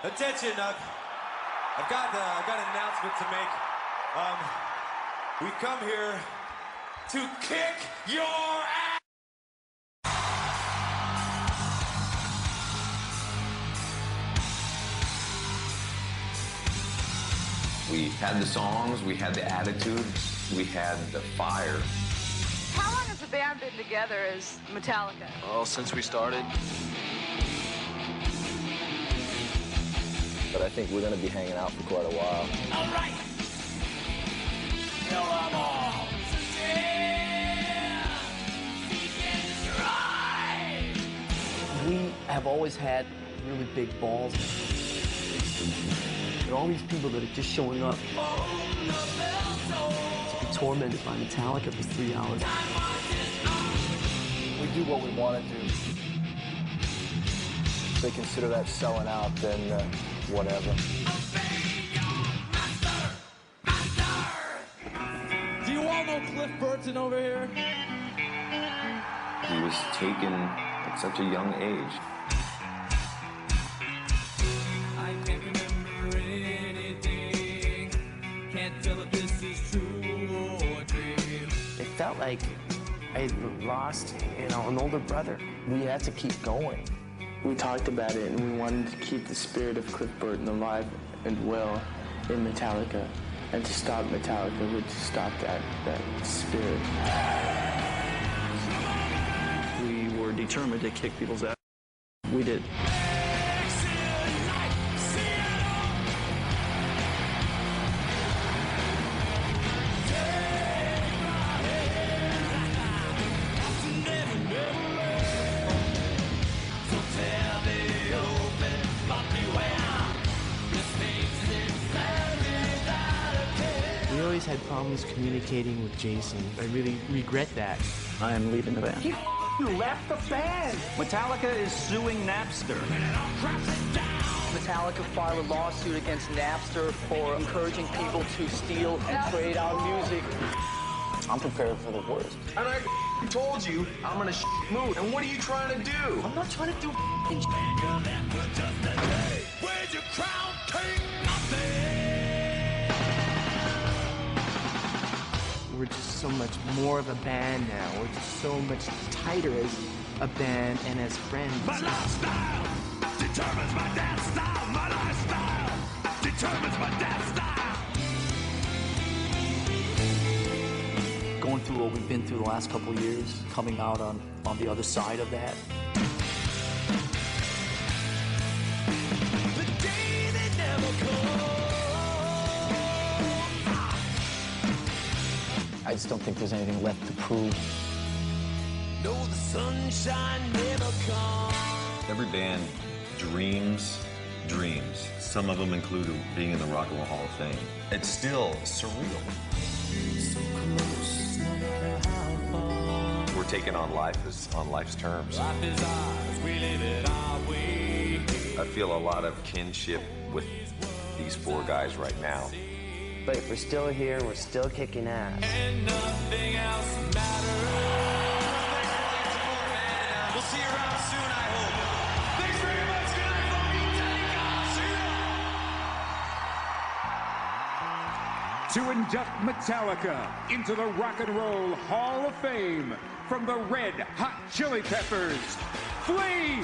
Attention, I've got an announcement to make. We've come here to kick your ass! We had the songs, we had the attitude, we had the fire. How long has the band been together as Metallica? Well, since we started. But I think we're going to be hanging out for quite a while. All right! Kill them all! We have always had really big balls. And all these people that are just showing up to be tormented by Metallica for 3 hours. We do what we want to do. If they consider that selling out, then whatever. Do you all know Cliff Burton over here? He was taken at such a young age. I can't remember anything. Can't tell if this is true or a dream. It felt like I had lost, an older brother. We had to keep going. We talked about it, and we wanted to keep the spirit of Cliff Burton alive and well in Metallica. And to stop Metallica would to stop that spirit. We were determined to kick people's ass. We did. We always had problems communicating with Jason. I really regret that. I am leaving the band. You left the band! Metallica is suing Napster. Metallica filed a lawsuit against Napster for encouraging people to steal and trade our music. I'm prepared for the worst. And I told you I'm in a mood. And what are you trying to do? I'm not trying to do Where's your crown, king? We're just so much more of a band now. We're just so much tighter as a band and as friends. My lifestyle determines my dance style. My lifestyle determines my dance style. Going through what we've been through the last couple of years, coming out on the other side of that. The day that never comes. I just don't think there's anything left to prove. No, the sunshine never comes. Every band dreams dreams. Some of them include being in the Rock and Roll Hall of Fame. It's still surreal. We're taking on life on life's terms. Life is ours, we live it our way. I feel a lot of kinship with these four guys right now. But if we're still here, we're still kicking ass. And nothing else matters. We'll see you around soon, I hope. Thanks very much. Good night from Metallica. See you. To induct Metallica into the Rock and Roll Hall of Fame from the Red Hot Chili Peppers, Flea!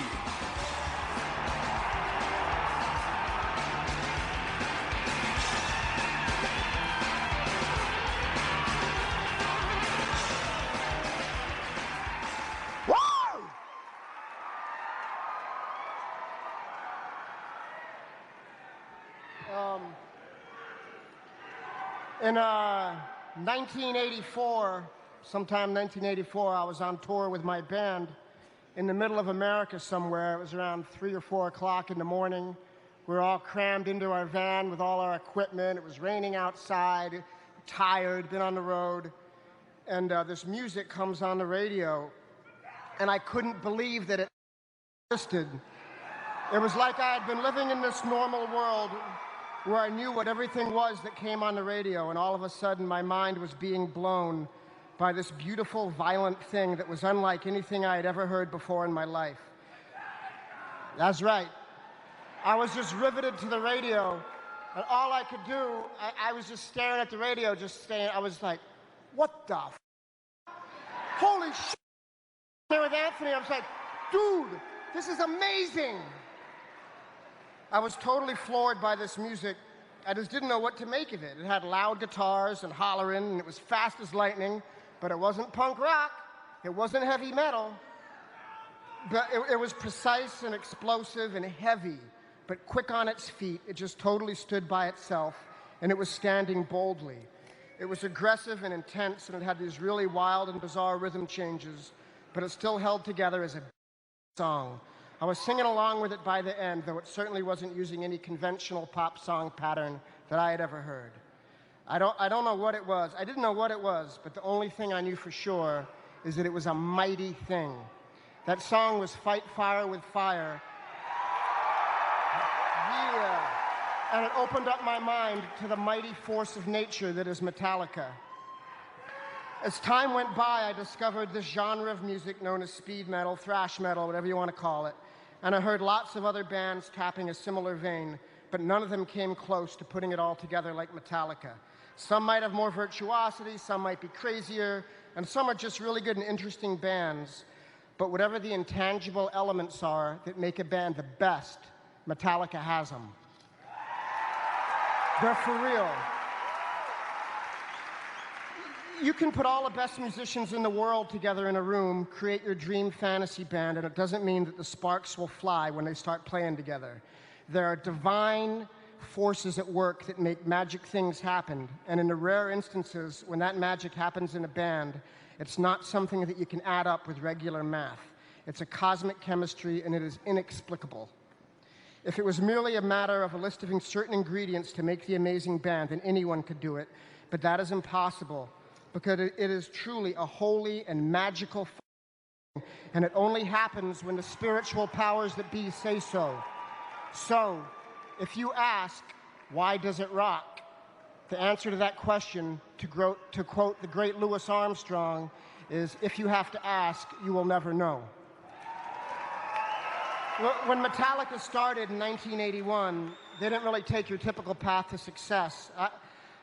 In 1984, sometime 1984, I was on tour with my band in the middle of America somewhere. It was around 3 or 4 o'clock in the morning. We were all crammed into our van with all our equipment. It was raining outside, tired, been on the road. And this music comes on the radio, and I couldn't believe that it existed. It was like I had been living in this normal world where I knew what everything was that came on the radio, and all of a sudden my mind was being blown by this beautiful, violent thing that was unlike anything I had ever heard before in my life. That's right. I was just riveted to the radio, and all I could do, I was just staring at the radio, I was like, what the f? Holy shit! There with Anthony, I was like, dude, this is amazing! I was totally floored by this music. I just didn't know what to make of it. It had loud guitars and hollering, and it was fast as lightning, but it wasn't punk rock. It wasn't heavy metal. But it was precise and explosive and heavy, but quick on its feet. It just totally stood by itself, and it was standing boldly. It was aggressive and intense, and it had these really wild and bizarre rhythm changes, but it still held together as a song. I was singing along with it by the end, though it certainly wasn't using any conventional pop song pattern that I had ever heard. I don't know what it was. I didn't know what it was, but the only thing I knew for sure is that it was a mighty thing. That song was Fight Fire with Fire. Yeah. And it opened up my mind to the mighty force of nature that is Metallica. As time went by, I discovered this genre of music known as speed metal, thrash metal, whatever you want to call it. And I heard lots of other bands tapping a similar vein, but none of them came close to putting it all together like Metallica. Some might have more virtuosity, some might be crazier, and some are just really good and interesting bands. But whatever the intangible elements are that make a band the best, Metallica has them. They're for real. You can put all the best musicians in the world together in a room, create your dream fantasy band, and it doesn't mean that the sparks will fly when they start playing together. There are divine forces at work that make magic things happen, and in the rare instances when that magic happens in a band, it's not something that you can add up with regular math. It's a cosmic chemistry, and it is inexplicable. If it was merely a matter of eliciting certain ingredients to make the amazing band, then anyone could do it, but that is impossible, because it is truly a holy and magical thing, and it only happens when the spiritual powers that be say so. So, if you ask, why does it rock? The answer to that question, to quote the great Louis Armstrong, is, if you have to ask, you will never know. When Metallica started in 1981, they didn't really take your typical path to success.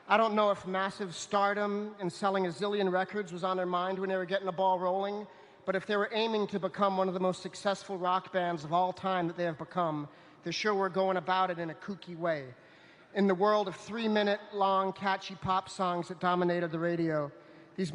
I don't know if massive stardom and selling a zillion records was on their mind when they were getting the ball rolling, but if they were aiming to become one of the most successful rock bands of all time that they have become, they sure were going about it in a kooky way. In the world of 3-minute long catchy pop songs that dominated the radio, these